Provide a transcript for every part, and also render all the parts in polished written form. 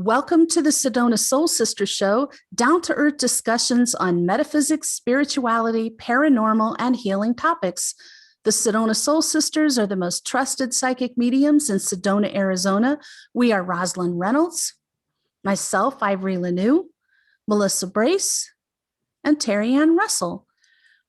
Welcome to the Sedona Soul Sisters show, down-to-earth discussions on metaphysics, spirituality, paranormal, and healing topics. The Sedona Soul Sisters are the most trusted psychic mediums in Sedona, Arizona. We are Rosalind Reynolds, myself, Ivory Lanou, Melissa Brace, and Terri-ann Russell.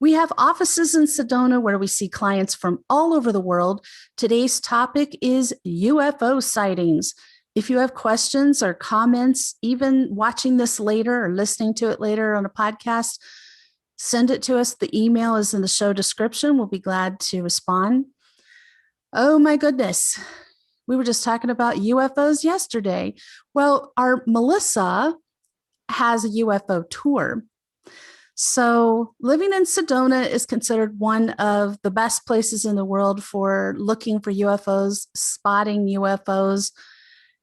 We have offices in Sedona where we see clients from all over the world. Today's topic is UFO sightings. If you have questions or comments, even watching this later or listening to it later on a podcast, send it to us. The email is in the show description. We'll be glad to respond. Oh my goodness. We were just talking about UFOs yesterday. Well, our Melissa has a UFO tour. So living in Sedona is considered one of the best places in the world for looking for UFOs, spotting UFOs.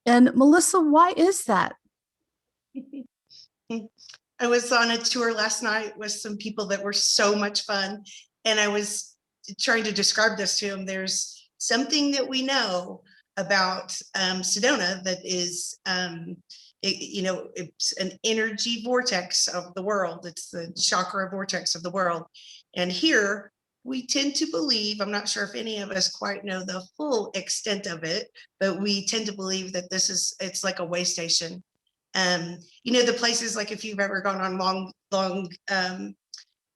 And Melissa, why is that? I was on a tour last night with some people that were so much fun. And I was trying to describe this to them. There's something that we know about Sedona that is, it's an energy vortex of the world. It's the chakra vortex of the world. And here we tend to believe, I'm not sure if any of us quite know the full extent of it, but we tend to believe that it's like a way station. The places, like if you've ever gone on long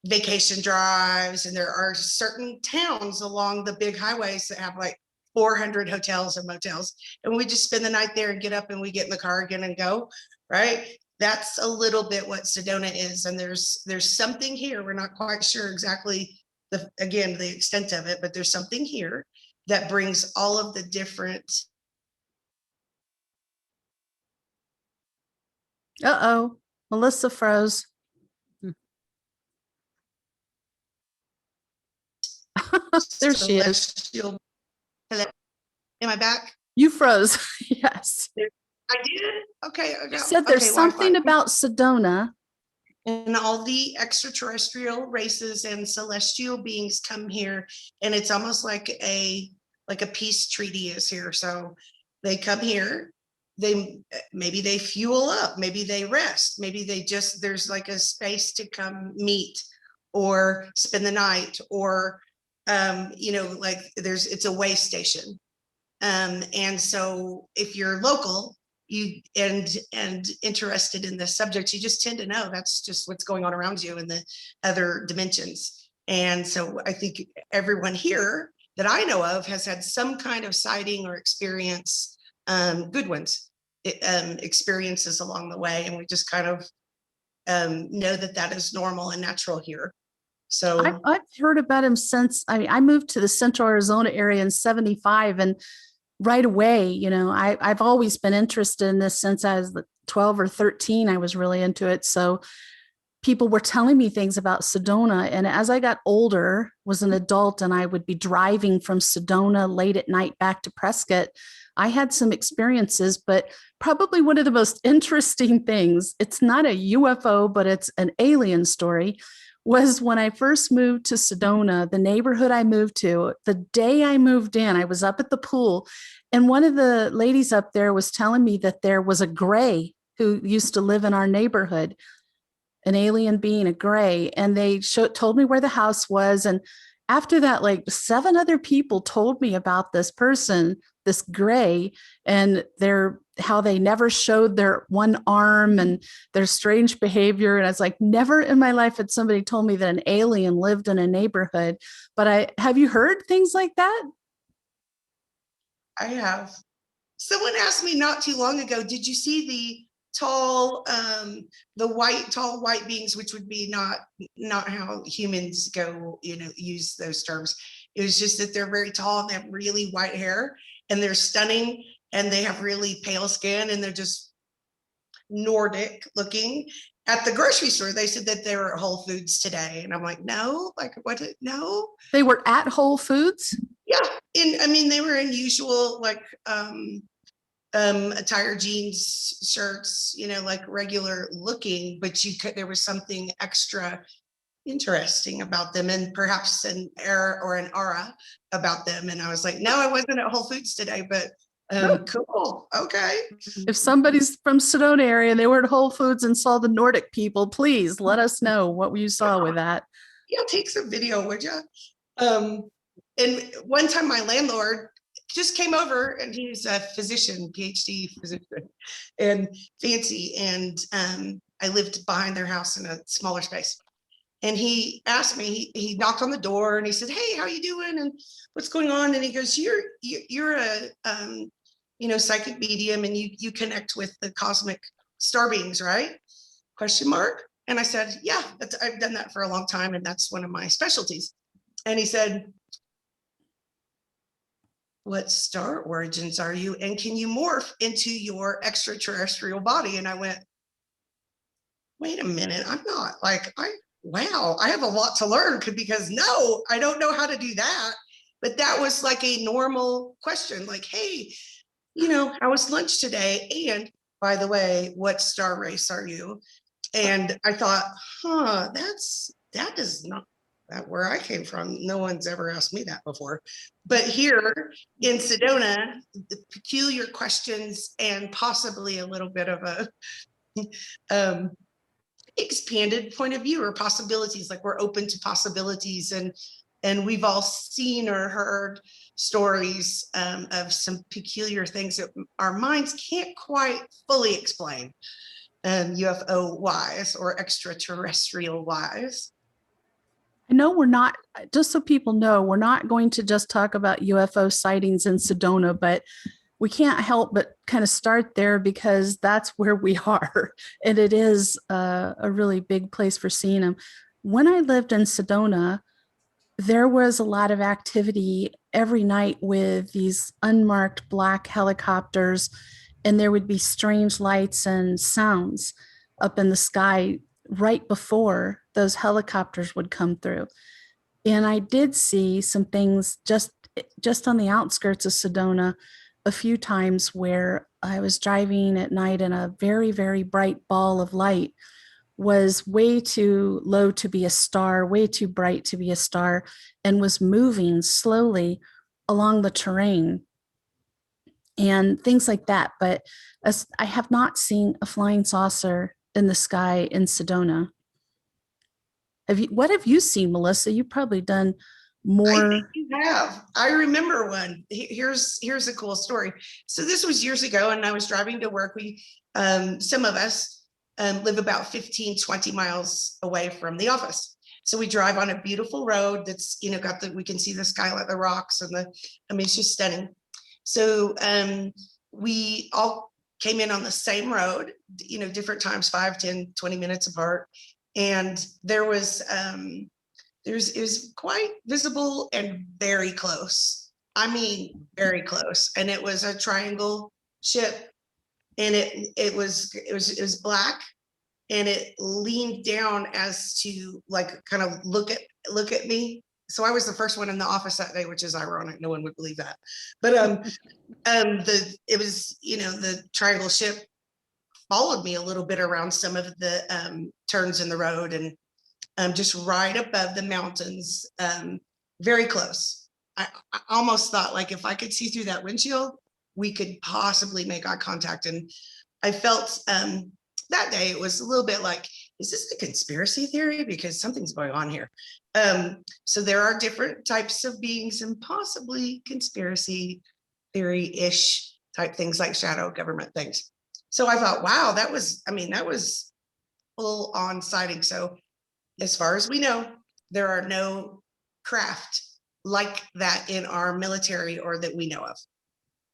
vacation drives, and there are certain towns along the big highways that have like 400 hotels or motels, and we just spend the night there and get up and we get in the car again and go, right? That's a little bit what Sedona is. And there's something here. We're not quite sure exactly the extent of it, but there's something here that brings all of the different. Uh-oh, Melissa froze. There she is. Hello. Am I back? You froze. Yes. I did? Okay. You said there's something about Sedona. And all the extraterrestrial races and celestial beings come here, and it's almost like a peace treaty is here. So they come here, maybe they fuel up, maybe they rest, maybe there's like a space to come meet or spend the night, or it's a way station. And so if you're local, and interested in this subject, you just tend to know that's just what's going on around you in the other dimensions. And so I think everyone here that I know of has had some kind of sighting or experience, good ones, experiences along the way. And we just kind of know that is normal and natural here. So I've heard about him since I moved to the Central Arizona area in 75, and right away, I've always been interested in this since I was 12 or 13. I was really into it. So people were telling me things about Sedona. And as I got older, was an adult, and I would be driving from Sedona late at night back to Prescott, I had some experiences, but probably one of the most interesting things, it's not a UFO, but it's an alien story, was when I first moved to Sedona, the neighborhood I moved to. The day I moved in, I was up at the pool, and one of the ladies up there was telling me that there was a gray who used to live in our neighborhood, an alien being, a gray, and they told me where the house was. And after that, like 7 other people told me about this person, this gray, and how they never showed their one arm and their strange behavior. And I was like, never in my life had somebody told me that an alien lived in a neighborhood. But have you heard things like that? I have. Someone asked me not too long ago, did you see the tall white beings, which would be not how humans go, use those terms. It was just that they're very tall and they have really white hair and they're stunning and they have really pale skin and they're just Nordic looking. At the grocery store, they said that they were at Whole Foods today. And I'm like, no, like what? No. They were at Whole Foods? Yeah. They were in usual, like, attire, jeans, shirts, like regular looking, but there was something extra interesting about them, and perhaps an air or an aura about them. And I was like, no, I wasn't at Whole Foods today, but Cool. Okay. If somebody's from Sedona area and they were at Whole Foods and saw the Nordic people, please let us know what you saw with that. Yeah, take some video, would you? And one time my landlord just came over, and he's a physician, PhD physician, and fancy. And I lived behind their house in a smaller space. And he asked me, he knocked on the door and he said, "Hey, how you doing? And what's going on?" And he goes, you're a, psychic medium, and you connect with the cosmic star beings, right? Question mark. And I said, "Yeah, I've done that for a long time. And that's one of my specialties." And he said, "What star origins are you? And can you morph into your extraterrestrial body?" And I went, "Wait a minute. I'm not like, wow, I have a lot to learn, because no, I don't know how to do that." But that was like a normal question, like, "Hey, how was lunch today? And by the way, what star race are you?" And I thought, that is not that where I came from. No one's ever asked me that before. But here in Sedona, the peculiar questions and possibly a little bit of a expanded point of view, or possibilities, like we're open to possibilities, and we've all seen or heard stories of some peculiar things that our minds can't quite fully explain, UFO wise or extraterrestrial wise. I know we're not, just so people know, we're not going to just talk about UFO sightings in Sedona, but we can't help but kind of start there because that's where we are. And it is a really big place for seeing them. When I lived in Sedona, there was a lot of activity every night with these unmarked black helicopters, and there would be strange lights and sounds up in the sky right before those helicopters would come through. And I did see some things just on the outskirts of Sedona a few times where I was driving at night and a very, very bright ball of light was way too low to be a star, way too bright to be a star, and was moving slowly along the terrain and things like that. But as I have not seen a flying saucer in the sky in Sedona. What have you seen, Melissa? You've probably done more. I think you have. I remember one. Here's a cool story. So this was years ago, and I was driving to work. Some of us live about 15, 20 miles away from the office. So we drive on a beautiful road that's, we can see the skyline, the rocks, and it's just stunning. So we all came in on the same road, different times, 5, 10, 20 minutes apart. And there was, it was quite visible and very close. I mean, very close. And it was a triangle ship, and it was black, and it leaned down as to like kind of look at me. So I was the first one in the office that day, which is ironic. No one would believe that. But it was, the triangle ship followed me a little bit around some of the turns in the road, and just right above the mountains, very close. I almost thought, like, if I could see through that windshield, we could possibly make eye contact. And I felt that day it was a little bit like, is this a conspiracy theory? Because something's going on here. So there are different types of beings, and possibly conspiracy theory-ish type things, like shadow government things. So I thought, wow, that was full on sighting. So as far as we know, there are no craft like that in our military, or that we know of,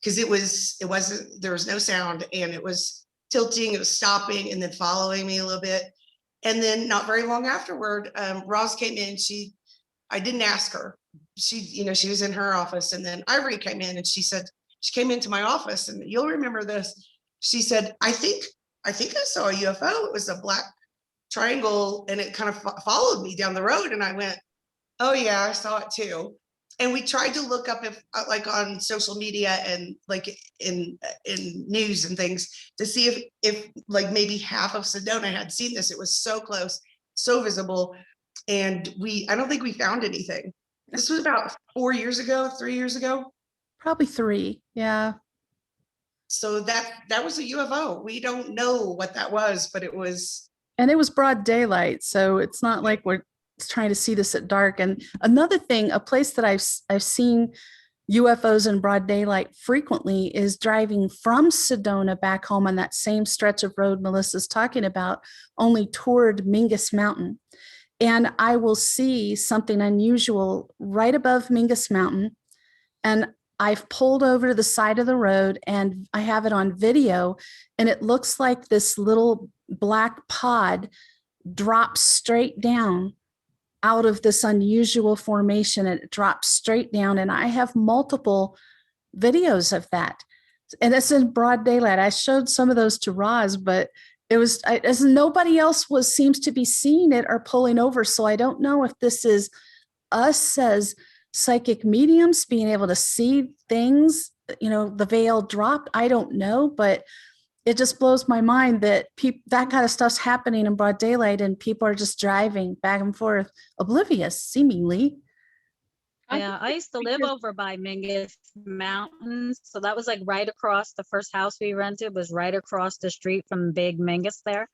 because there was no sound, and it was tilting, it was stopping, and then following me a little bit. And then not very long afterward, Roz came in. I didn't ask her. She was in her office, and then Ivory came in, and she came into my office, and you'll remember this. She said, I think I saw a UFO. It was a black triangle, and it kind of followed me down the road. And I went, oh yeah, I saw it too. And we tried to look up, if like on social media and like in news and things, to see if like maybe half of Sedona had seen this. It was so close, so visible. And I don't think we found anything. This was about 4 years ago, 3 years ago. Probably 3. Yeah. So that was a UFO. We don't know what that was, but it was. And it was broad daylight, so it's not like we're trying to see this at dark. And another thing, a place that I've seen UFOs in broad daylight frequently is driving from Sedona back home on that same stretch of road Melissa's talking about, only toward Mingus Mountain. And I will see something unusual right above Mingus Mountain. And I've pulled over to the side of the road and I have it on video. And it looks like this little black pod drops straight down out of this unusual formation, and it drops straight down. And I have multiple videos of that. And it's in broad daylight. I showed some of those to Roz, but it was as nobody else seems to be seeing it or pulling over. So I don't know if this is us as psychic mediums being able to see things, the veil dropped. I don't know, but it just blows my mind that that kind of stuff's happening in broad daylight and people are just driving back and forth, oblivious, seemingly. Yeah, I used to live over by Mingus Mountains. So that was like right across, the first house we rented was right across the street from Big Mingus there.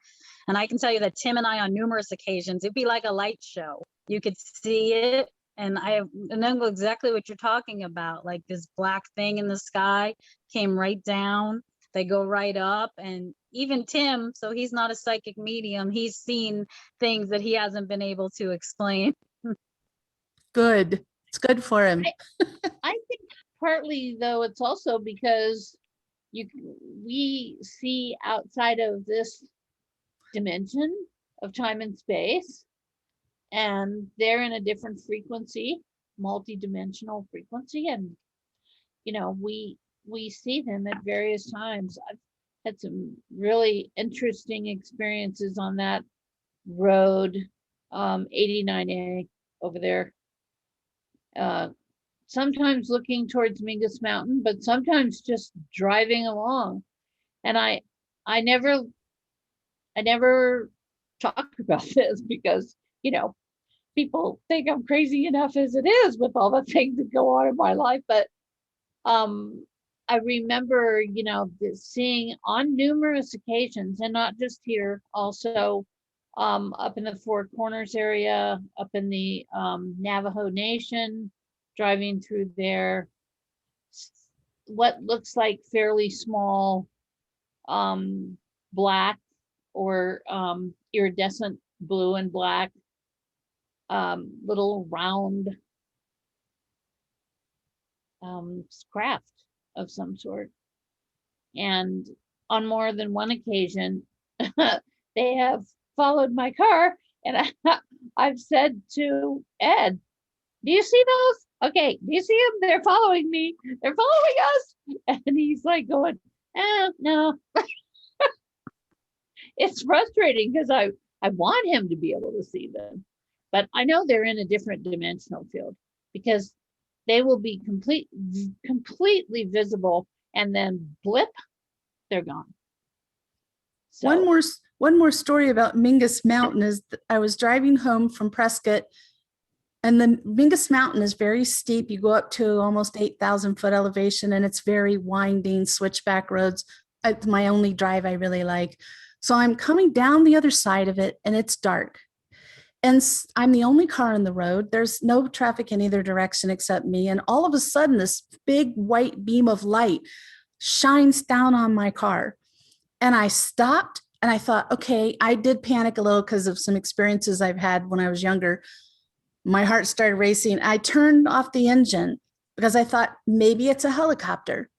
And I can tell you that Tim and I, on numerous occasions, it'd be like a light show. You could see it. And I know exactly what you're talking about. Like this black thing in the sky came right down. They go right up. And even Tim, so he's not a psychic medium, he's seen things that he hasn't been able to explain. Good. It's good for him. I think partly though, it's also because we see outside of this dimension of time and space, and they're in a different frequency, multi-dimensional frequency, and we see them at various times. I've had some really interesting experiences on that road, 89A over there. Sometimes looking towards Mingus Mountain, but sometimes just driving along. And I never talk about this because, people think I'm crazy enough as it is with all the things that go on in my life. But I remember, seeing on numerous occasions, and not just here, also up in the Four Corners area, up in the Navajo Nation, driving through there, what looks like fairly small black or iridescent blue and black little round craft of some sort. And on more than one occasion, they have followed my car, and I've said to Ed, do you see those? Okay, do you see them? They're following me. They're following us. And he's like going, no. It's frustrating because I want him to be able to see them. But I know they're in a different dimensional field because they will be completely visible, and then blip, they're gone. So, One more story about Mingus Mountain is I was driving home from Prescott, and the Mingus Mountain is very steep. You go up to almost 8,000 foot elevation, and it's very winding switchback roads. It's my only drive I really like. So I'm coming down the other side of it, and it's dark. And I'm the only car on the road. There's no traffic in either direction except me. And all of a sudden, this big white beam of light shines down on my car. And I stopped and I thought, okay, I did panic a little because of some experiences I've had when I was younger. My heart started racing. I turned off the engine because I thought maybe it's a helicopter.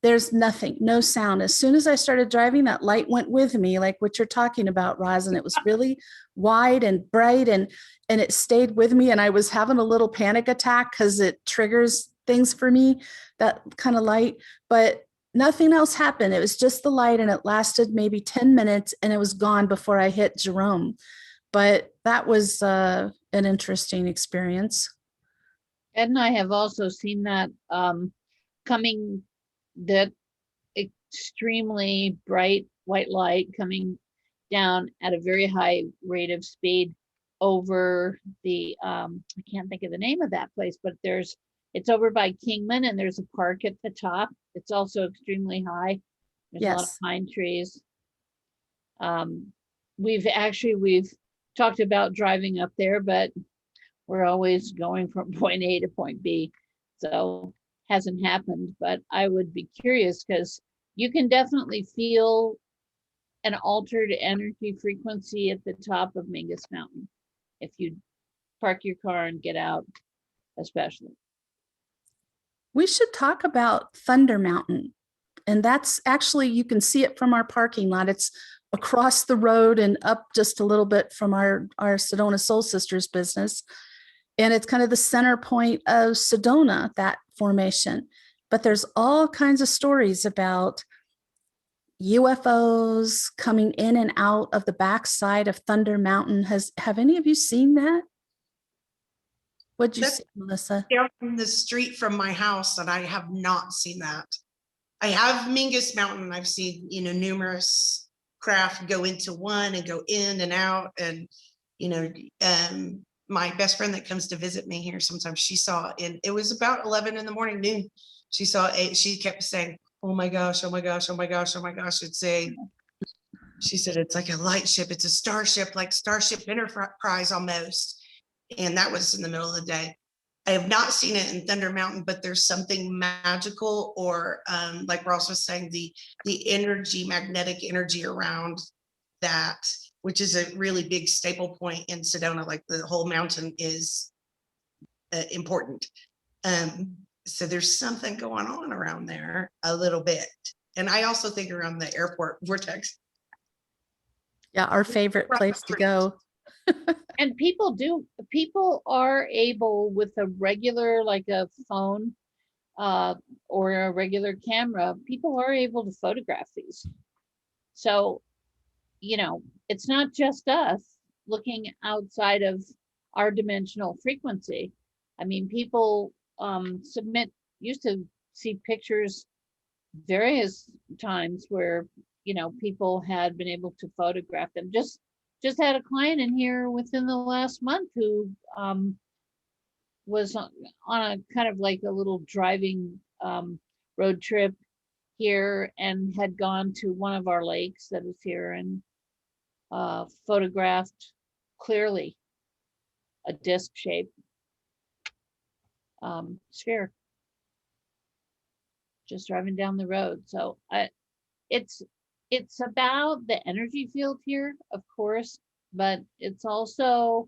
There's nothing, no sound. As soon as I started driving, that light went with me, like what you're talking about, Roz, and it was really wide and bright, and it stayed with me. And I was having a little panic attack because it triggers things for me, that kind of light, but nothing else happened. It was just the light, and it lasted maybe 10 minutes and it was gone before I hit Jerome. But that was an interesting experience. Ed and I have also seen that coming, that extremely bright white light coming down at a very high rate of speed over the I can't think of the name of that place, but there's It's over by Kingman, and there's a park at the top. It's also extremely high. There's a lot of Yes. pine trees. We've talked about driving up there, but we're always going from point A to point B. So hasn't happened, but I would be curious because you can definitely feel an altered energy frequency at the top of Mingus Mountain if you park your car and get out, especially. We should talk about Thunder Mountain. And that's actually, you can see it from our parking lot. It's across the road and up just a little bit from our Sedona Soul Sisters business. And it's kind of the center point of Sedona, that formation. But there's all kinds of stories about UFOs coming in and out of the backside of Thunder Mountain. Have any of you seen that? What'd you That's see, Melissa? down the street from my house, and I have not seen that. I have Mingus Mountain. I've seen, numerous craft go into one and go in and out. And, my best friend that comes to visit me here, sometimes she saw, and it was about 11 in the morning, noon. She saw she kept saying, oh my gosh, oh my gosh, oh my gosh, oh my gosh. She said, it's like a light ship. It's a starship, like Starship Enterprise almost. And that was in the middle of the day. I have not seen it in Thunder Mountain, but there's something magical, or like Ross was saying, the magnetic energy around that, which is a really big staple point in Sedona. Like the whole mountain is important. So there's something going on around there a little bit. And I also think around the airport vortex. Yeah, our favorite place to go. And people are able with a regular, like a phone or a regular camera, people are able to photograph these. So, it's not just us looking outside of our dimensional frequency. I mean, people used to see pictures various times where, people had been able to photograph them. Just had a client in here within the last month who was on a kind of like a little driving road trip here, and had gone to one of our lakes that is here and photographed clearly a disc shaped sphere just driving down the road. So it's about the energy field here, of course, but it's also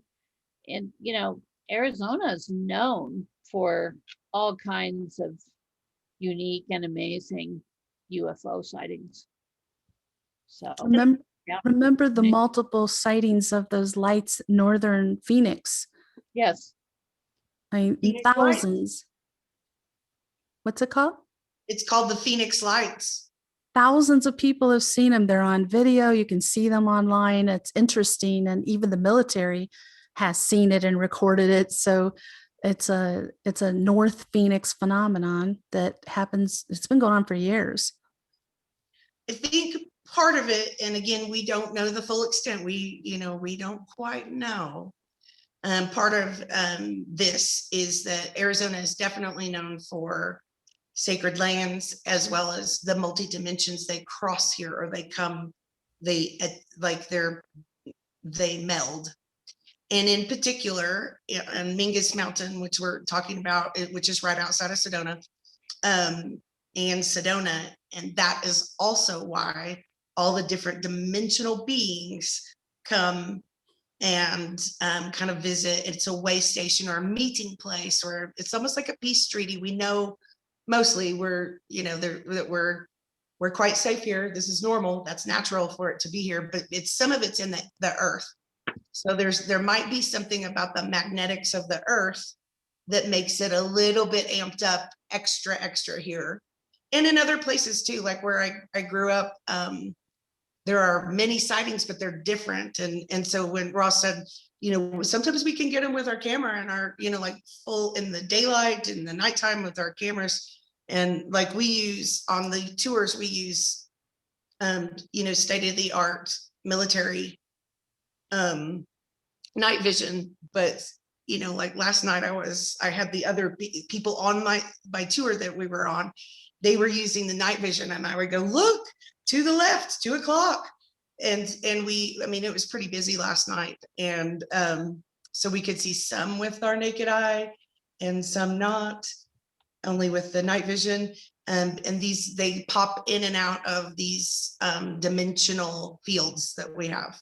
Arizona is known for all kinds of unique and amazing UFO sightings. So Remember the multiple sightings of those lights, northern Phoenix? Yes. Thousands. What's it called? It's called the Phoenix Lights. Thousands of people have seen them. They're on video. You can see them online. It's interesting. And even the military has seen it and recorded it. So it's a North Phoenix phenomenon that happens. It's been going on for years. I think part of it, and again, we don't know the full extent. We don't quite know. Part of this is that Arizona is definitely known for sacred lands, as well as the multi-dimensions they cross here, or they meld. And in particular, on Mingus Mountain, which we're talking about, which is right outside of Sedona, and Sedona, and that is also why all the different dimensional beings come and kind of visit. It's a way station or a meeting place, or it's almost like a peace treaty. We know mostly we're quite safe here. This is normal. That's natural for it to be here, but some of it's in the earth. So there might be something about the magnetics of the earth that makes it a little bit amped up, extra here. And in other places too, like where I grew up, there are many sightings, but they're different. And so when Ross said, sometimes we can get them with our camera and our, like full in the daylight and the nighttime with our cameras. And like we use on the tours, we use, state-of-the-art military night vision, but you know, like last night I had the other people on my tour that we were on. They were using the night vision, and I would go, look to the left, 2:00. And I mean, it was pretty busy last night. And so we could see some with our naked eye and some not, only with the night vision. And they pop in and out of these dimensional fields that we have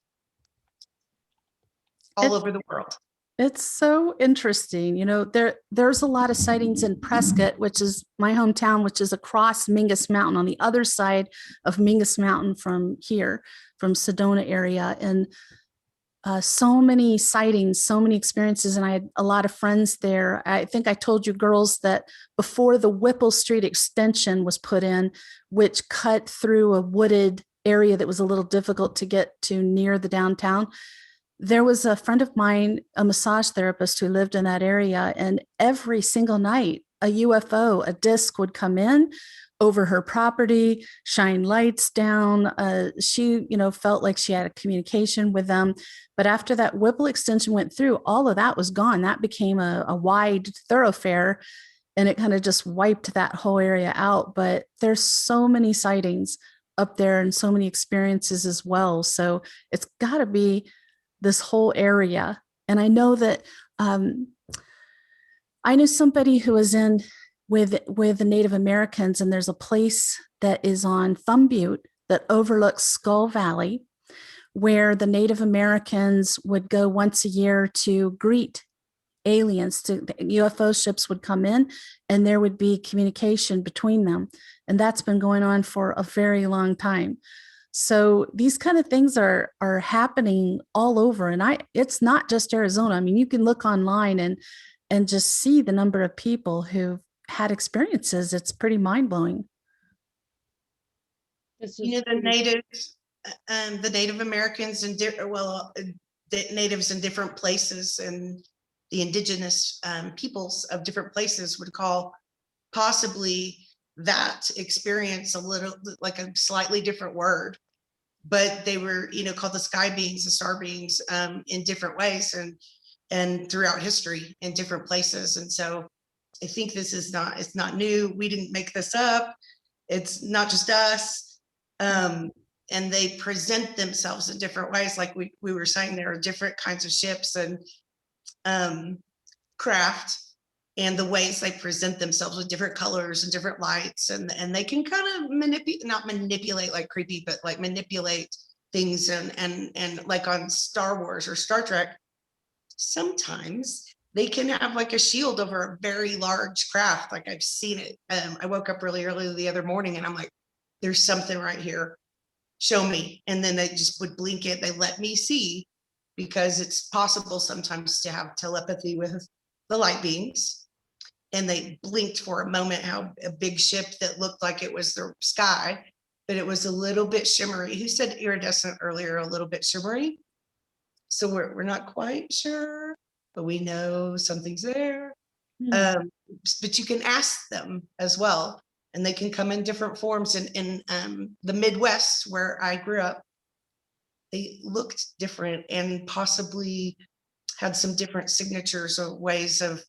all over the world. It's so interesting. You know, there's a lot of sightings in Prescott, which is my hometown, which is across Mingus Mountain on the other side of Mingus Mountain from here, from Sedona area. And so many sightings, so many experiences. And I had a lot of friends there. I think I told you girls that before the Whipple Street extension was put in, which cut through a wooded area that was a little difficult to get to near the downtown, there was a friend of mine, a massage therapist who lived in that area, and every single night a UFO, a disc would come in over her property, shine lights down. She, you know, felt like she had a communication with them. But after that Whipple extension went through, all of that was gone. That became a wide thoroughfare, and it kind of just wiped that whole area out. But there's so many sightings up there and so many experiences as well. So it's got to be this whole area. And I know that I knew somebody who was in with the Native Americans, and there's a place that is on Thumb Butte that overlooks Skull Valley, where the Native Americans would go once a year to greet aliens. To UFO ships would come in, and there would be communication between them. And that's been going on for a very long time. So these kind of things are happening all over. And it's not just Arizona. I mean, you can look online and just see the number of people who've had experiences. It's pretty mind-blowing. You know, the Native Americans and the natives in different places, and the indigenous peoples of different places would call possibly that experience a little like a slightly different word, but they were, you know, called the sky beings, the star beings, in different ways and throughout history in different places. And so I think it's not new. We didn't make this up. It's not just us. And they present themselves in different ways. Like we were saying, there are different kinds of ships and craft, and the ways they present themselves with different colors and different lights, and they can kind of not manipulate like creepy, but like manipulate things, and like on Star Wars or Star Trek, sometimes they can have like a shield over a very large craft. Like I've seen it. I woke up really early the other morning, and I'm like, there's something right here. Show me. And then they just would blink it. They let me see, because it's possible sometimes to have telepathy with the light beings. And they blinked for a moment, how a big ship that looked like it was the sky, but it was a little bit shimmery. Who said iridescent earlier? A little bit shimmery. So we're not quite sure, but we know something's there. But you can ask them as well, and they can come in different forms. In the Midwest, where I grew up, they looked different and possibly had some different signatures or ways of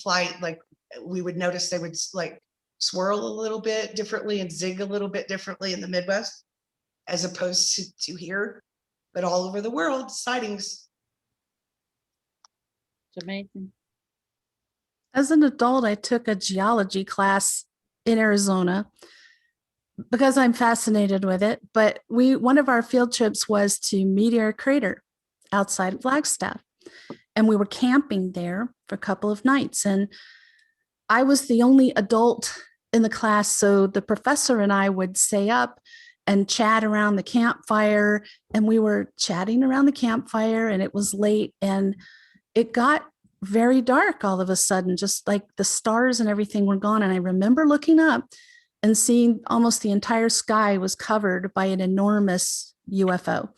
flight. Like we would notice they would like swirl a little bit differently and zig a little bit differently in the Midwest, as opposed to here, but all over the world, sightings. It's amazing. As an adult, I took a geology class in Arizona because I'm fascinated with it. But one of our field trips was to Meteor Crater outside of Flagstaff. And we were camping there for a couple of nights. And I was the only adult in the class. So the professor and I would stay up and chat around the campfire. And we were chatting around the campfire, and it was late, and it got very dark all of a sudden, just like the stars and everything were gone. And I remember looking up and seeing almost the entire sky was covered by an enormous UFO.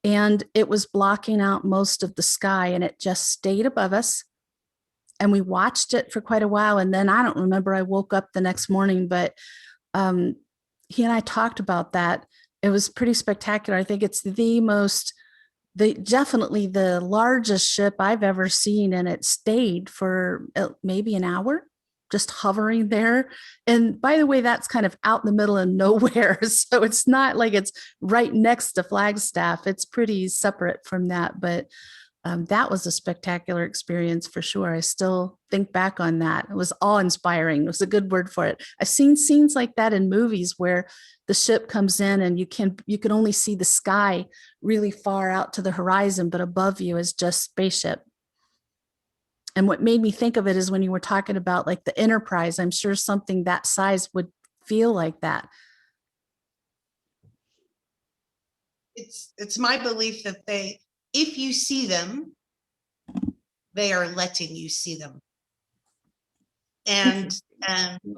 And it was blocking out most of the sky, and it just stayed above us. And we watched it for quite a while. And then I don't remember, I woke up the next morning, but he and I talked about that. It was pretty spectacular. I think it's the most definitely the largest ship I've ever seen, and it stayed for maybe an hour, just hovering there. And by the way, that's kind of out in the middle of nowhere. So it's not like it's right next to Flagstaff. It's pretty separate from that. But that was a spectacular experience for sure. I still think back on that. It was awe-inspiring. It was a good word for it. I've seen scenes like that in movies where the ship comes in and you can only see the sky really far out to the horizon, but above you is just spaceship. And what made me think of it is when you were talking about like the Enterprise, I'm sure something that size would feel like that. It's my belief that if you see them, they are letting you see them. And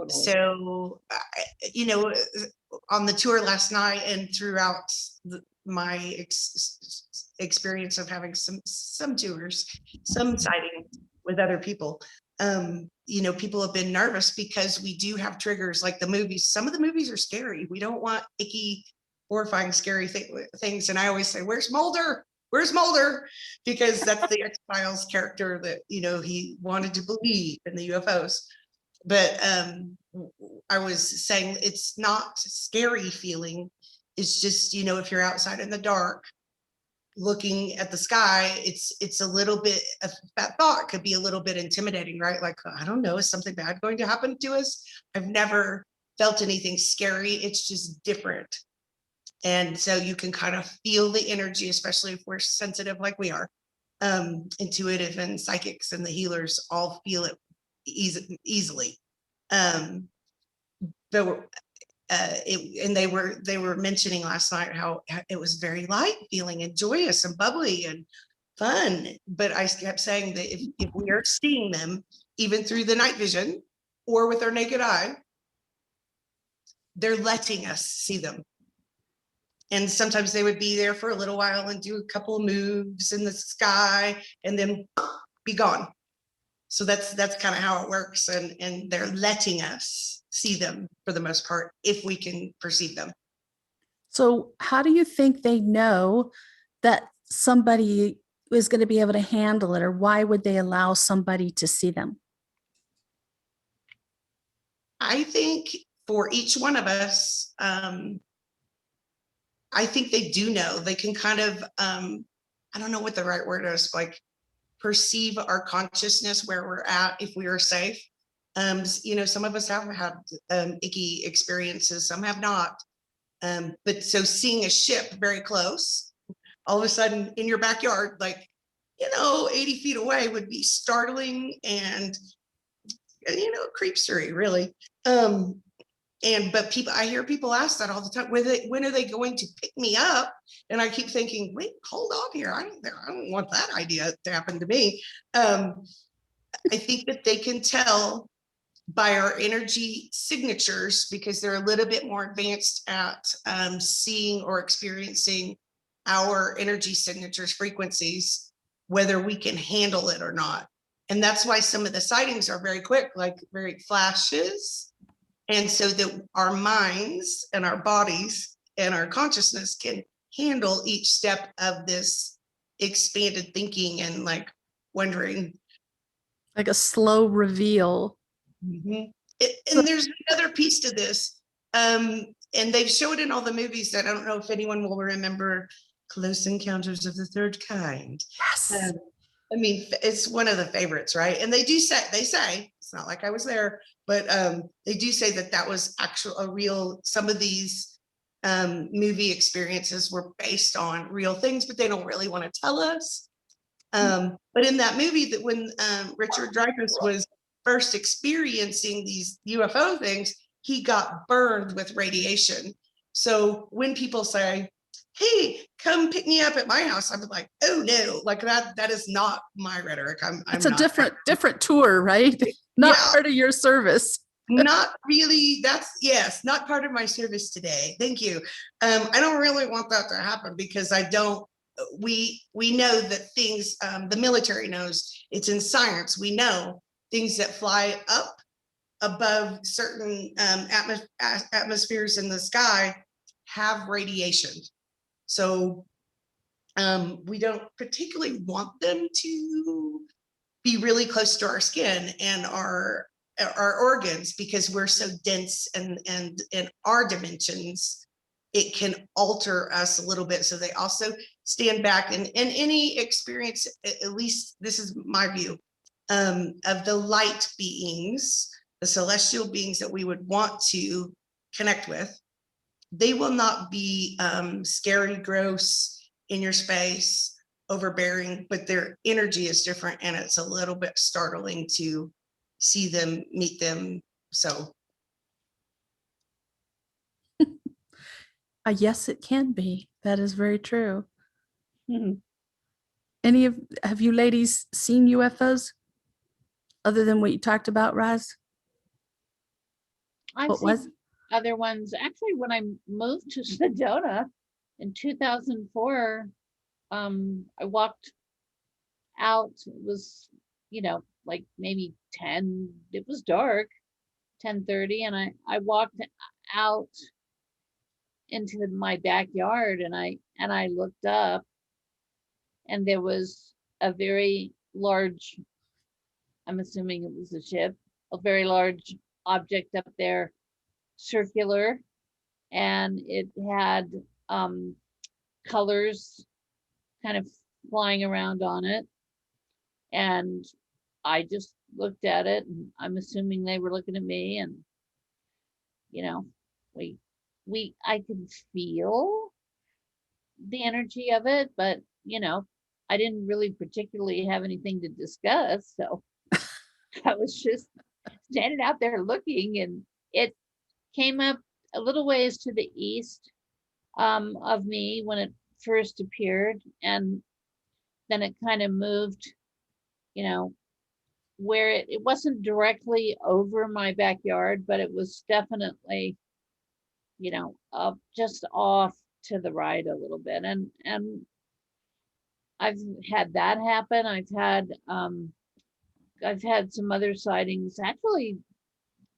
so, on the tour last night and throughout my experience of having some tours, some sightings with other people, people have been nervous because we do have triggers like the movies. Some of the movies are scary. We don't want icky, horrifying, scary things. And I always say, where's Mulder? Where's Mulder? Because that's the X-Files character that, he wanted to believe in the UFOs. But I was saying it's not scary feeling. It's just, if you're outside in the dark looking at the sky, it's a little bit, that thought could be a little bit intimidating, right? Like, I don't know, is something bad going to happen to us? I've never felt anything scary. It's just different. And so you can kind of feel the energy, especially if we're sensitive like we are. Intuitive and psychics and the healers all feel it easily. And they were mentioning last night how it was very light feeling and joyous and bubbly and fun. But I kept saying that if we are seeing them, even through the night vision or with our naked eye, they're letting us see them. And sometimes they would be there for a little while and do a couple of moves in the sky and then be gone. So that's kind of how it works. And they're letting us see them for the most part, if we can perceive them. So how do you think they know that somebody is going to be able to handle it, or why would they allow somebody to see them? I think for each one of us, I think they do know. They can kind of, I don't know what the right word is, like perceive our consciousness, where we're at, if we are safe. Some of us have had icky experiences, some have not. But so seeing a ship very close, all of a sudden in your backyard, like, 80 feet away would be startling and, creepstery, really. But I hear people ask that all the time. When are they going to pick me up? And I keep thinking, wait, hold on here. I don't want that idea to happen to me. I think that they can tell by our energy signatures, because they're a little bit more advanced at seeing or experiencing our energy signatures, frequencies, whether we can handle it or not. And that's why some of the sightings are very quick, like very flashes. And so that our minds and our bodies and our consciousness can handle each step of this expanded thinking and like wondering. Like a slow reveal. Mm-hmm. And there's another piece to this. And they've showed in all the movies that I don't know if anyone will remember Close Encounters of the Third Kind. Yes. It's one of the favorites, right? And they say, it's not like I was there, but they do say that was some of these movie experiences were based on real things, but they don't really want to tell us. But in that movie, that when Richard Dreyfuss was first experiencing these UFO things, he got burned with radiation. So when people say, hey, come pick me up at my house, I'm like, oh no, like that is not my rhetoric. It's a different tour, right? Not part of your service. Not really. Not part of my service today. Thank you. I don't really want that to happen, because we know that things, the military knows, it's in science. We know things that fly up above certain atmospheres in the sky have radiation. So We don't particularly want them to be really close to our skin and our organs, because we're so dense, and in our dimensions, it can alter us a little bit. So they also stand back, and any experience, at least this is my view, of the light beings, the celestial beings that we would want to connect with. They will not be scary, gross, in your space, overbearing, but their energy is different, and it's a little bit startling to see them, meet them. So Yes, it can be. That is very true. Mhm. Have you ladies seen UFOs other than what you talked about, Roz? I've What seen was? other ones. Actually, when I moved to Sedona in 2004, I walked out. It was, like maybe 10, it was dark, 10:30, and I walked out into my backyard, and I looked up, and there was a very large, I'm assuming it was a ship, a very large object up there, circular, and it had colors kind of flying around on it. And I just looked at it, and I'm assuming they were looking at me, and you know, we I could feel the energy of it, but I didn't really particularly have anything to discuss. So I was just standing out there looking, and it came up a little ways to the east of me when it first appeared, and then it kind of moved, you know, where it wasn't directly over my backyard, but it was definitely, up just off to the right a little bit. And I've had that happen. I've had some other sightings. Actually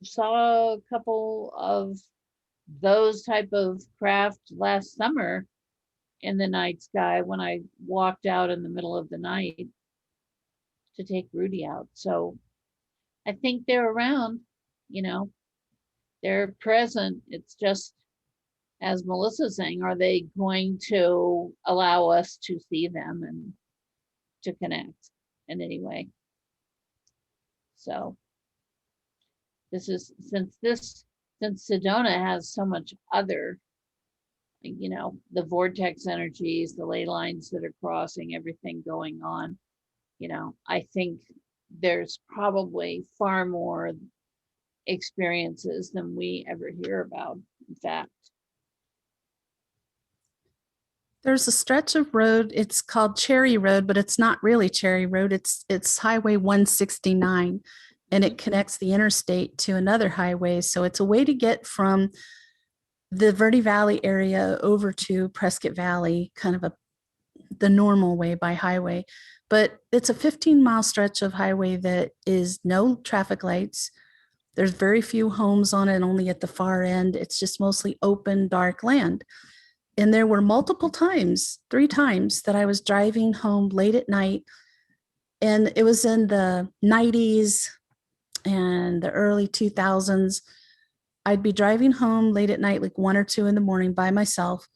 saw a couple of those type of craft last summer in the night sky when I walked out in the middle of the night to take Rudy out. So I think they're around, you know, they're present. It's just, as Melissa's saying, are they going to allow us to see them and to connect in any way? So since Sedona has so much other, the vortex energies, the ley lines that are crossing, everything going on, I think there's probably far more experiences than we ever hear about, in fact. There's a stretch of road. It's called Cherry Road, but it's not really Cherry Road. It's Highway 169, and it connects the interstate to another highway. So it's a way to get from the Verde Valley area over to Prescott Valley, kind of the normal way by highway. But it's a 15-mile stretch of highway that is no traffic lights. There's very few homes on it, only at the far end. It's just mostly open, dark land. And there were multiple times, 3 times, that I was driving home late at night. And it was in the 90s and the early 2000s. I'd be driving home late at night, like 1 or 2 in the morning by myself.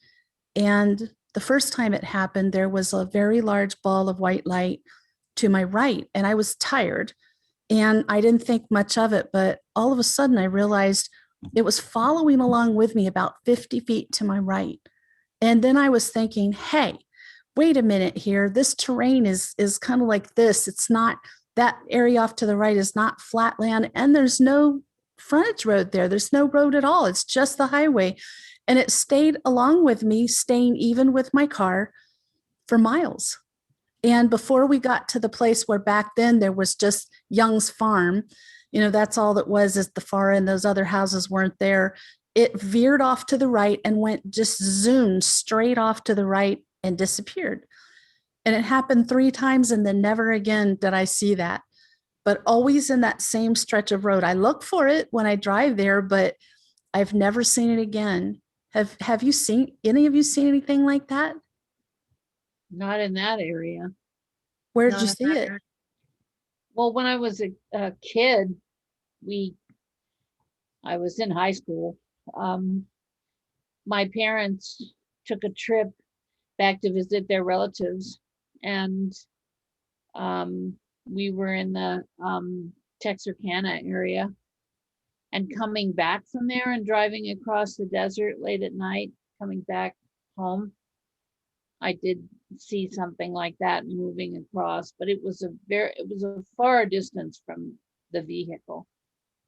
And the first time it happened, there was a very large ball of white light to my right. And I was tired and I didn't think much of it. But all of a sudden, I realized it was following along with me about 50 feet to my right. And then I was thinking, hey, wait a minute here. This terrain is kind of like this. It's not, that area off to the right is not flat land, and there's no frontage road there. There's no road at all. It's just the highway. And it stayed along with me, staying even with my car for miles. And before we got to the place where back then there was just Young's Farm, that's all that was, is the far end. Those other houses weren't there. It veered off to the right and went, just zoomed straight off to the right and disappeared. And it happened 3 times, and then never again did I see that. But always in that same stretch of road. I look for it when I drive there, but I've never seen it again. Have you seen, any of you seen anything like that? Not in that area. Where'd Not you in see that it? area. Well, when I was a kid, I was in high school. My parents took a trip back to visit their relatives, and we were in the Texarkana area. And coming back from there and driving across the desert late at night, coming back home, I did see something like that moving across, but it was a far distance from the vehicle.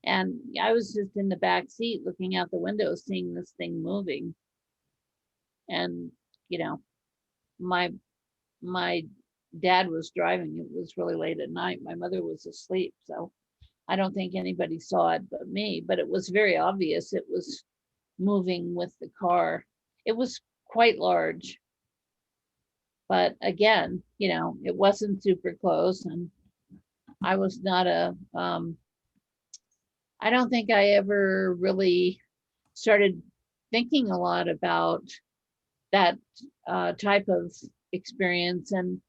And I was just in the back seat looking out the window, seeing this thing moving. And, you know, my dad was driving. It was really late at night. My mother was asleep. So I don't think anybody saw it but me, but it was very obvious it was moving with the car. It was quite large. But again, you know, it wasn't super close, and I was not I don't think I ever really started thinking a lot about that type of experience and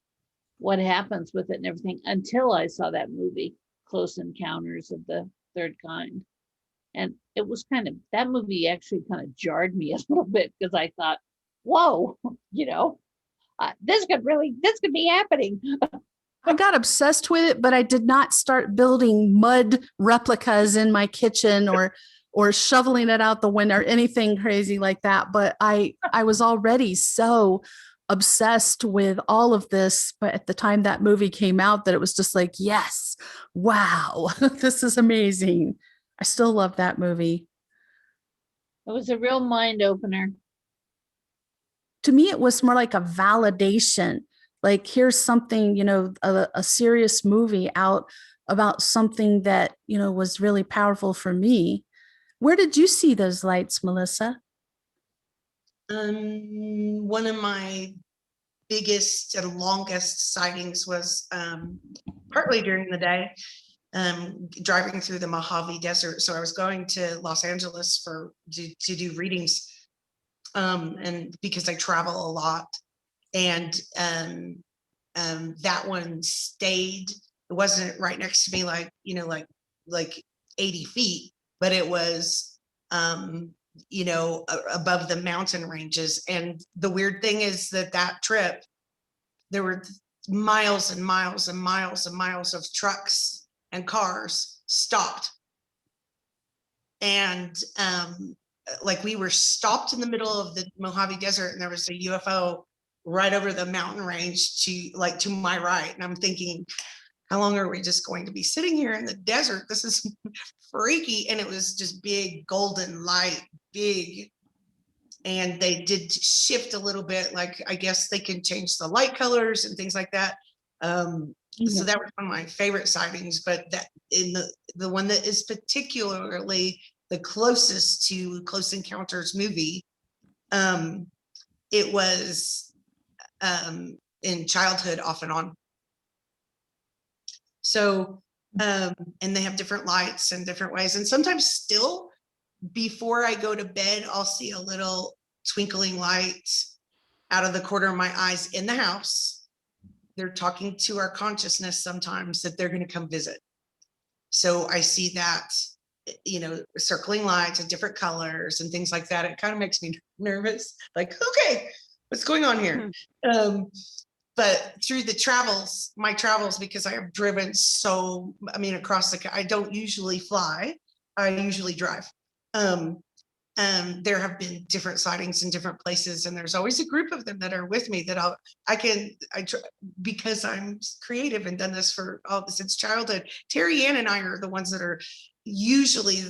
what happens with it and everything until I saw that movie, Close Encounters of the Third Kind. And it was that movie actually kind of jarred me a little bit, because I thought, whoa, you know, this could be happening. I got obsessed with it, but I did not start building mud replicas in my kitchen or shoveling it out the window or anything crazy like that. But I was already so obsessed with all of this, but at the time that movie came out, that it was just like, yes, wow, this is amazing. I still love that movie. It was a real mind opener. To me, it was more like a validation. Like, here's something, a serious movie out about something that, was really powerful for me. Where did you see those lights, Melissa? One of my biggest and longest sightings was partly during the day, driving through the Mojave Desert. So I was going to Los Angeles to do readings, and because I travel a lot, and that one stayed. It wasn't right next to me, like 80 feet, but it was above the mountain ranges. And the weird thing is that trip, there were miles and miles and miles and miles of trucks and cars stopped. And like, we were stopped in the middle of the Mojave Desert, and there was a UFO right over the mountain range to my right. And I'm thinking, how long are we just going to be sitting here in the desert? This is freaky. And it was just big golden light, big. And they did shift a little bit. Like, I guess they can change the light colors and things like that. So that was one of my favorite sightings. But that in the one that is particularly the closest to Close Encounters movie, it was in childhood, off and on. So, and they have different lights and different ways. And sometimes still, before I go to bed, I'll see a little twinkling light out of the corner of my eyes in the house. They're talking to our consciousness sometimes that they're going to come visit. So I see that, circling lights of different colors and things like that. It kind of makes me nervous. Like, okay, what's going on here? But through my travels, because I have driven across I don't usually fly, I usually drive. There have been different sightings in different places, and there's always a group of them that are with me that because I'm creative and done this since childhood. Terri-ann and I are the ones that are usually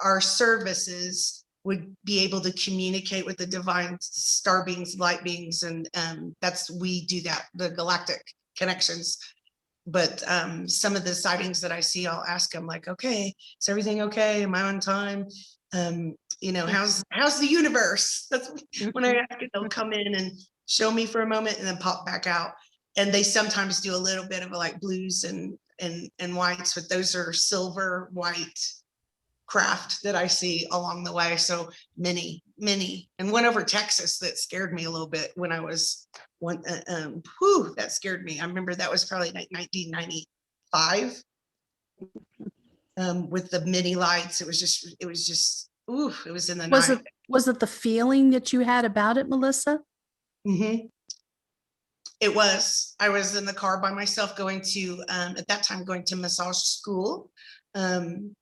our services would be able to communicate with the divine star beings, light beings, and we do that, the galactic connections. But some of the sightings that I see, I'll ask them, like, okay, is everything okay? Am I on time? How's the universe? That's when I ask it. They'll come in and show me for a moment and then pop back out. And they sometimes do a little bit of blues and whites, but those are silver white craft that I see along the way. So many many, and one over Texas that scared me a little bit when I was one. That scared me. I remember that was probably like 1995. With the mini lights, it was just, it was in the night. Was it the feeling that you had about it, Melissa? Mm-hmm. It was. I was in the car by myself going to, at that time, going to massage school in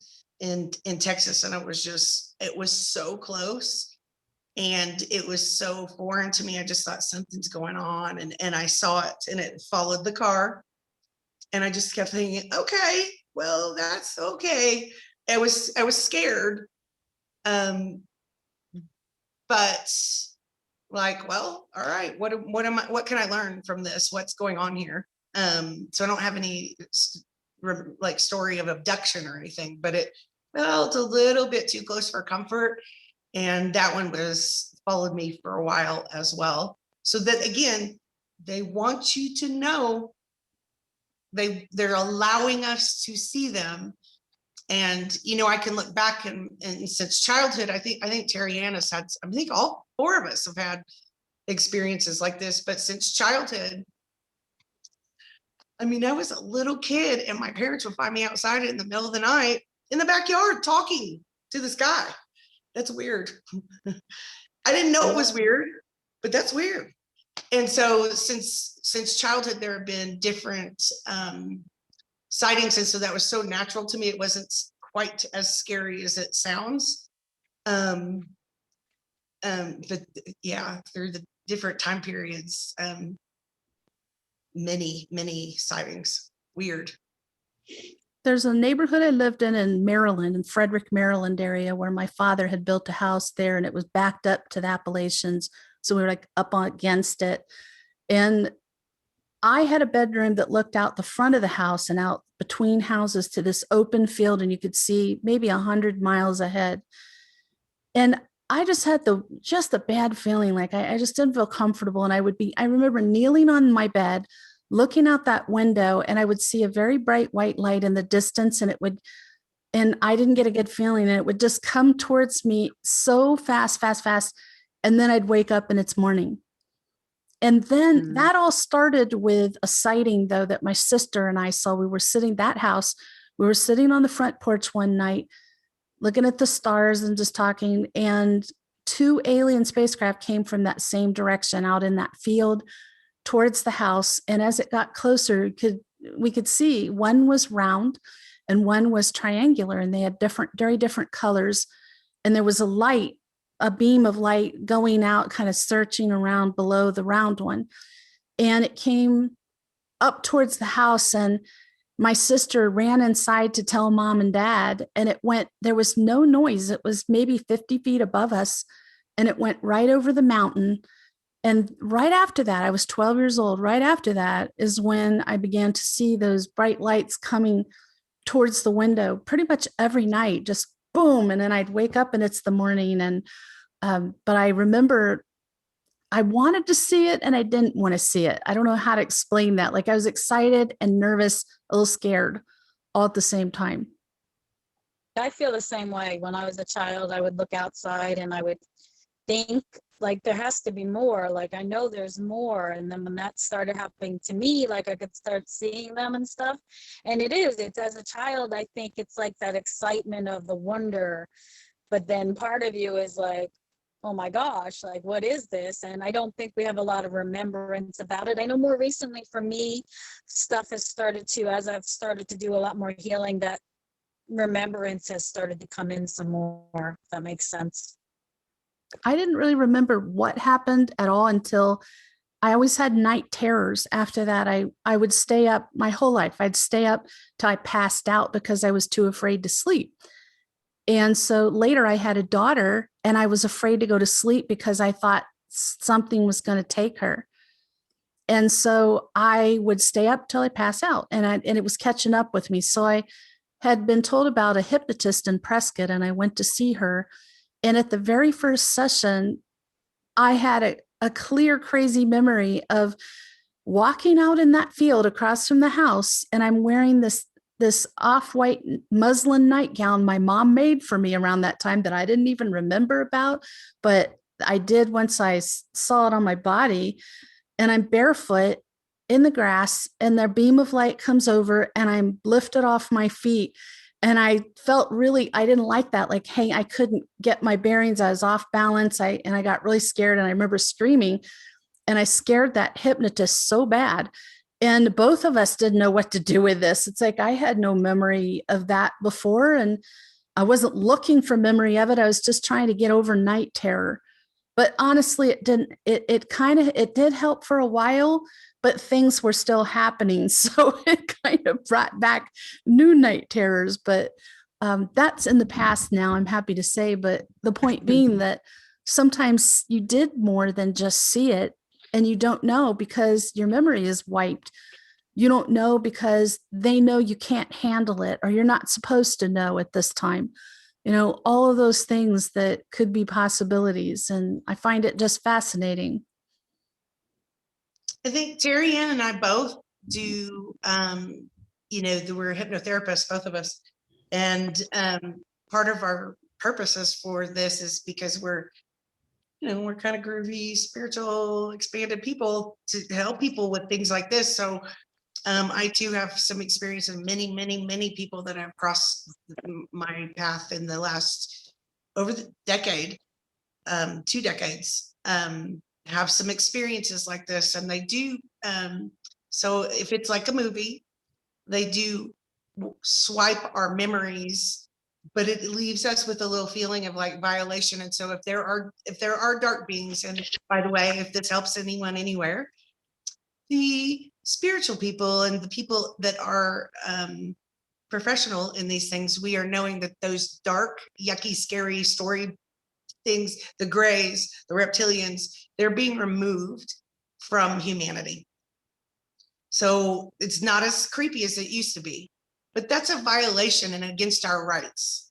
Texas. And it was so close and it was so foreign to me. I just thought something's going on, and I saw it and it followed the car. And I just kept thinking, okay, well, that's okay. I was scared. But like, well, all right, what can I learn from this? What's going on here? So I don't have any like story of abduction or anything, but it felt a little bit too close for comfort. And that one followed me for a while as well. So that, again, they want you to know they're allowing us to see them. And, I can look back and since childhood, I think Terri-ann has had, I think all four of us have had experiences like this, but since childhood, I was a little kid and my parents would find me outside in the middle of the night in the backyard talking to the sky. That's weird. I didn't know it was weird, but that's weird. And so since childhood, there have been different sightings. And so that was so natural to me. It wasn't quite as scary as it sounds. But yeah, through the different time periods, many sightings. Weird. There's a neighborhood I lived in Maryland, in Frederick, Maryland area, where my father had built a house there and it was backed up to the Appalachians. So we were like up against it. And I had a bedroom that looked out the front of the house and out between houses to this open field, and you could see maybe 100 miles ahead. And I just had the bad feeling, like I just didn't feel comfortable. And I remember kneeling on my bed, looking out that window, and I would see a very bright white light in the distance, and I didn't get a good feeling, and it would just come towards me so fast. And then I'd wake up and it's morning. And then that all started with a sighting, though, that my sister and I saw. We were sitting on the front porch one night, looking at the stars and just talking. And 2 alien spacecraft came from that same direction out in that field towards the house. And as it got closer, we could see one was round and one was triangular, and they had very different colors. And there was a beam of light going out, kind of searching around below the round one. And it came up towards the house, and my sister ran inside to tell mom and dad, and there was no noise. It was maybe 50 feet above us, and it went right over the mountain. And right after that, I was 12 years old. Right after that is when I began to see those bright lights coming towards the window pretty much every night, just boom. And then I'd wake up and it's the morning. And, but I remember I wanted to see it and I didn't want to see it. I don't know how to explain that. Like I was excited and nervous, a little scared all at the same time. I feel the same way. When I was a child, I would look outside and I would think like there has to be more. Like I know there's more. And then when that started happening to me, like I could start seeing them and stuff. And it's as a child, I think it's like that excitement of the wonder. But then part of you is like, oh my gosh, like what is this? And I don't think we have a lot of remembrance about it. I know more recently for me, stuff has started to, as I've started to do a lot more healing, that remembrance has started to come in some more, if that makes sense. I didn't really remember what happened at all until I always had night terrors. After that, I would stay up my whole life. I'd stay up till I passed out because I was too afraid to sleep. And so later I had a daughter and I was afraid to go to sleep because I thought something was going to take her. And so I would stay up till I pass out, and it was catching up with me. So I had been told about a hypnotist in Prescott, and I went to see her. And at the very first session, I had a clear, crazy memory of walking out in that field across from the house. And I'm wearing this this off-white muslin nightgown my mom made for me around that time that I didn't even remember about, but I did once I saw it on my body. And I'm barefoot in the grass, and their beam of light comes over, and I'm lifted off my feet. And I felt really, I didn't like that. Like, hey, I couldn't get my bearings. I was off balance. And I got really scared. And I remember screaming, and I scared that hypnotist so bad. And both of us didn't know what to do with this. It's like I had no memory of that before, and I wasn't looking for memory of it. I was just trying to get over night terror. But honestly, it didn't, it did help for a while, but things were still happening. So it kind of brought back new night terrors. But that's in the past now, I'm happy to say. But the point being that sometimes you did more than just see it, and you don't know because your memory is wiped. You don't know because they know you can't handle it, or you're not supposed to know at this time. All of those things that could be possibilities. And I find it just fascinating. I think Terri-ann and I both do, we're hypnotherapists, both of us. And part of our purposes for this is because we're kind of groovy, spiritual, expanded people to help people with things like this. So I too have some experience of many, many, many people that have crossed my path in the last, over the decade, 2 decades, have some experiences like this. And they do, so if it's like a movie, they do swipe our memories, but it leaves us with a little feeling of like violation. And so if there are dark beings, and by the way, if this helps anyone anywhere, the spiritual people and the people that are professional in these things, we are knowing that those dark, yucky, scary story things, the grays, the reptilians, they're being removed from humanity. So it's not as creepy as it used to be, but that's a violation and against our rights.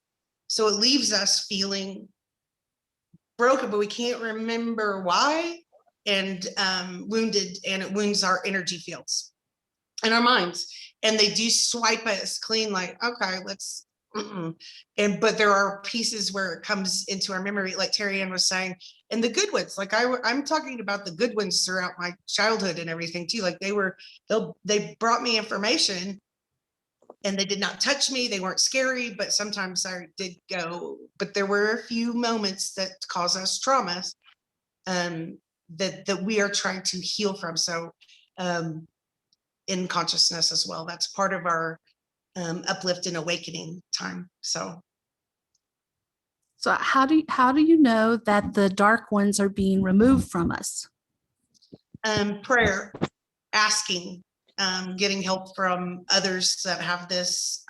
So it leaves us feeling broken, but we can't remember why, and wounded, and it wounds our energy fields and our minds. And they do swipe us clean, like, okay, let's, but there are pieces where it comes into our memory, like Terri-ann was saying, and the good ones, like I'm talking about the good ones throughout my childhood and everything too. Like they brought me information, and they did not touch me. They weren't scary, but sometimes I did go, but there were a few moments that cause us trauma, that we are trying to heal from. So in consciousness as well, that's part of our uplift and awakening time. So how do you know that the dark ones are being removed from us? prayer, asking, getting help from others that have this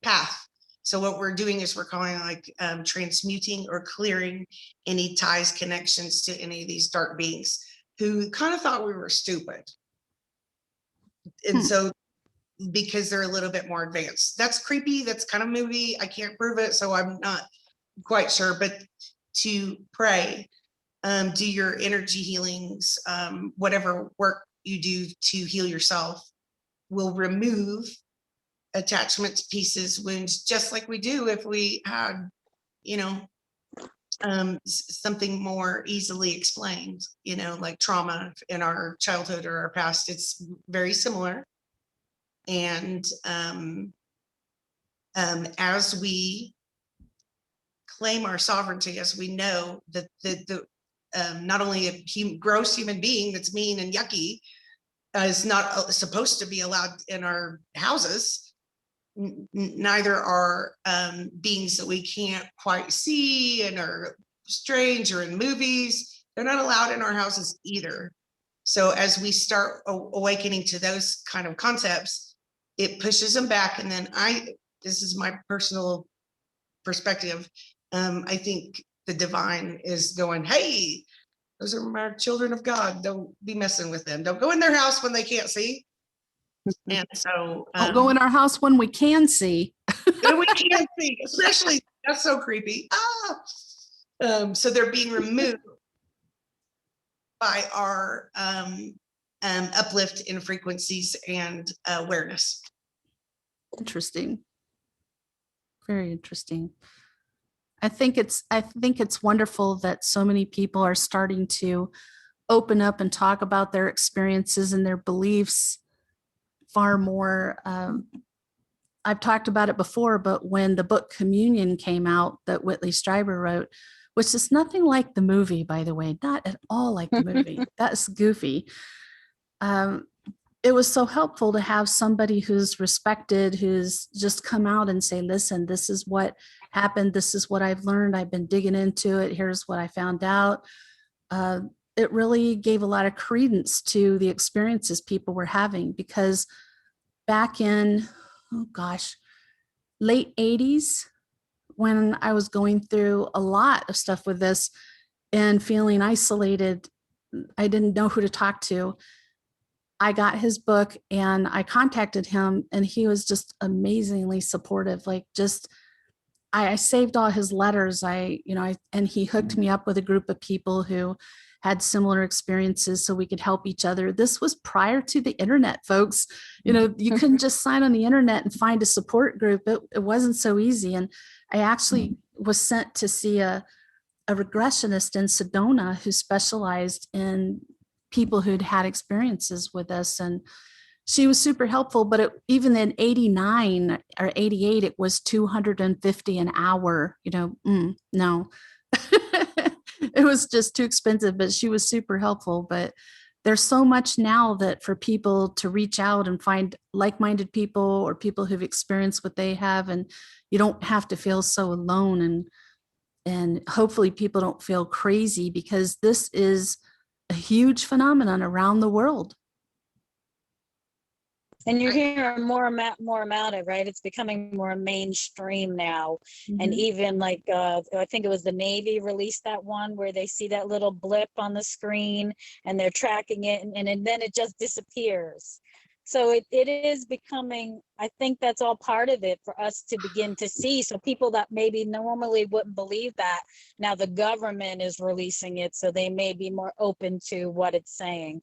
path. So what we're doing is we're calling like transmuting or clearing any ties, connections to any of these dark beings who kind of thought we were stupid. And so because they're a little bit more advanced. That's creepy. That's kind of movie. I can't prove it, so I'm not quite sure. But to pray, do your energy healings, whatever work you do to heal yourself will remove attachments, pieces, wounds, just like we do if we had, something more easily explained, like trauma in our childhood or our past. It's very similar. And as we claim our sovereignty, as we know that the not only a gross human being that's mean and yucky is not supposed to be allowed in our houses, neither are beings that we can't quite see and are strange or in movies. They're not allowed in our houses either. So as we start awakening to those kind of concepts, it pushes them back. And then this is my personal perspective. I think the divine is going, hey, those are my children of God. Don't be messing with them. Don't go in their house when they can't see. And so Don't go in our house when we can see. when we can't see, especially, that's so creepy. So they're being removed by our uplift in frequencies and awareness. Interesting. Very interesting. I think it's wonderful that so many people are starting to open up and talk about their experiences and their beliefs far more. I've talked about it before, but when the book Communion came out that Whitley Strieber wrote, which is nothing like the movie, by the way, not at all like the movie. That's goofy. It was so helpful to have somebody who's respected, who's just come out and say, listen, this is what happened. This is what I've learned. I've been digging into it. Here's what I found out. It really gave a lot of credence to the experiences people were having, because back in, oh gosh, late 80s, when I was going through a lot of stuff with this and feeling isolated, I didn't know who to talk to. I got his book and I contacted him, and he was just amazingly supportive. Like, just, I saved all his letters. And he hooked me up with a group of people who had similar experiences so we could help each other. This was prior to the internet, folks. You couldn't just sign on the internet and find a support group. It wasn't so easy. And I actually was sent to see a regressionist in Sedona who specialized in people who'd had experiences with us. And she was super helpful, but even in 89 or 88, it was $250 an hour, no, it was just too expensive, but she was super helpful. But there's so much now that for people to reach out and find like-minded people or people who've experienced what they have, and you don't have to feel so alone, and hopefully people don't feel crazy, because this is a huge phenomenon around the world. And you're hearing more about it, right? It's becoming more mainstream now. Mm-hmm. And even like, I think it was the Navy released that one where they see that little blip on the screen and they're tracking it, and then it just disappears. So it is becoming, I think that's all part of it for us to begin to see. So people that maybe normally wouldn't believe that, now the government is releasing it, so they may be more open to what it's saying.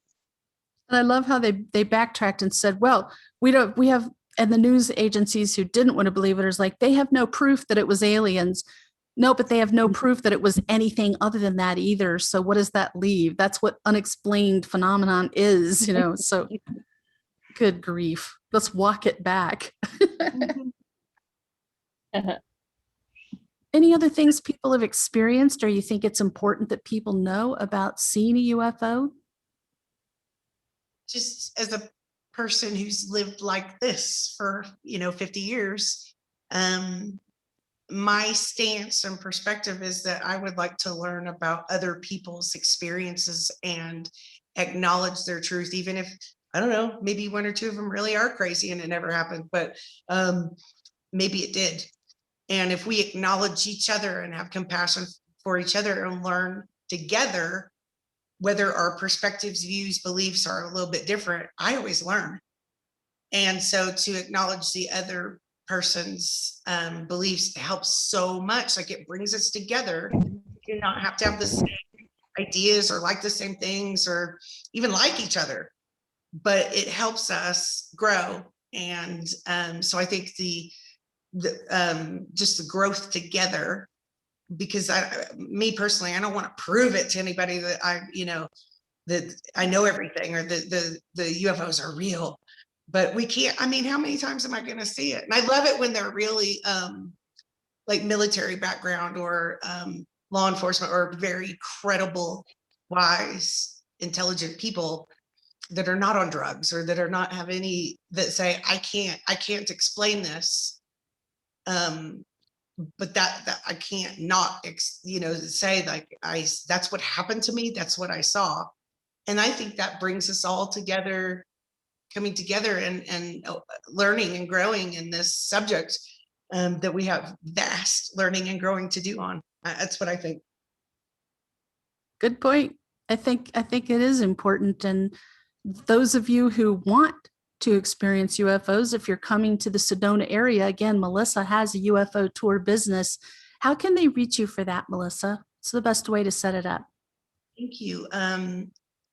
And I love how they backtracked and said, well, we have, and the news agencies who didn't want to believe it is like, they have no proof that it was aliens. No, but they have no proof that it was anything other than that either. So what does that leave? That's what unexplained phenomenon is, so good grief. Let's walk it back. Any other things people have experienced, or you think it's important that people know about seeing a UFO? Just as a person who's lived like this for 50 years, my stance and perspective is that I would like to learn about other people's experiences and acknowledge their truth, even if, I don't know, maybe one or two of them really are crazy and it never happened, but maybe it did. And if we acknowledge each other and have compassion for each other and learn together, whether our perspectives, views, beliefs are a little bit different, I always learn. And so to acknowledge the other person's beliefs helps so much. Like, it brings us together. You do not have to have the same ideas or like the same things or even like each other, but it helps us grow. And so I think the just the growth together, because me personally, I don't want to prove it to anybody that that I know everything or the UFOs are real, but we can't. I mean, how many times am I going to see it? And I love it when they're really like military background or law enforcement or very credible, wise, intelligent people that are not on drugs or that are not have any, that say, I can't explain this. But that I can't not, say like, that's what happened to me. That's what I saw. And I think that brings us all together, coming together and learning and growing in this subject that we have vast learning and growing to do on. That's what I think. Good point. I think it is important. And those of you who want to experience UFOs, if you're coming to the Sedona area, again, Melissa has a UFO tour business. How can they reach you for that, Melissa? What's the best way to set it up? Thank you.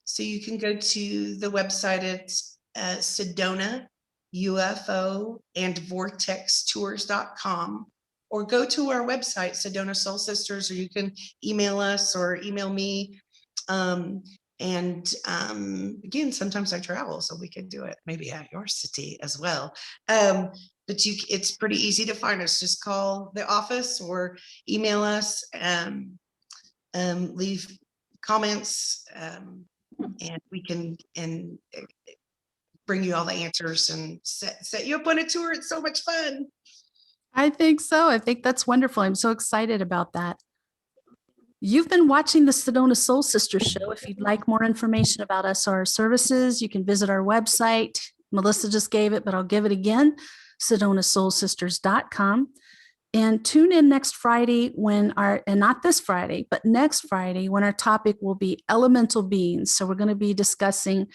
So you can go to the website at Sedona UFO and vortextours.com, or go to our website, Sedona Soul Sisters, or you can email us or email me. Again, sometimes I travel, so we could do it maybe at your city as well. But it's pretty easy to find us. Just call the office or email us, leave comments, and we can bring you all the answers and set you up on a tour. It's so much fun. I think so. I think that's wonderful. I'm so excited about that. You've been watching the Sedona Soul Sisters show. If you'd like more information about us or our services, you can visit our website. Melissa just gave it, but I'll give it again, sedonasoulsisters.com. And tune in next Friday and not this Friday, but next Friday, when our topic will be elemental beings. So we're going to be discussing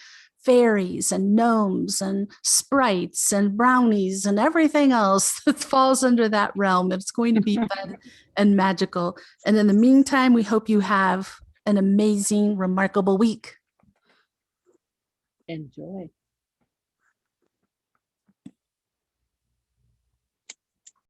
fairies and gnomes and sprites and brownies and everything else that falls under that realm. It's going to be fun and magical. And in the meantime, we hope you have an amazing, remarkable week. Enjoy.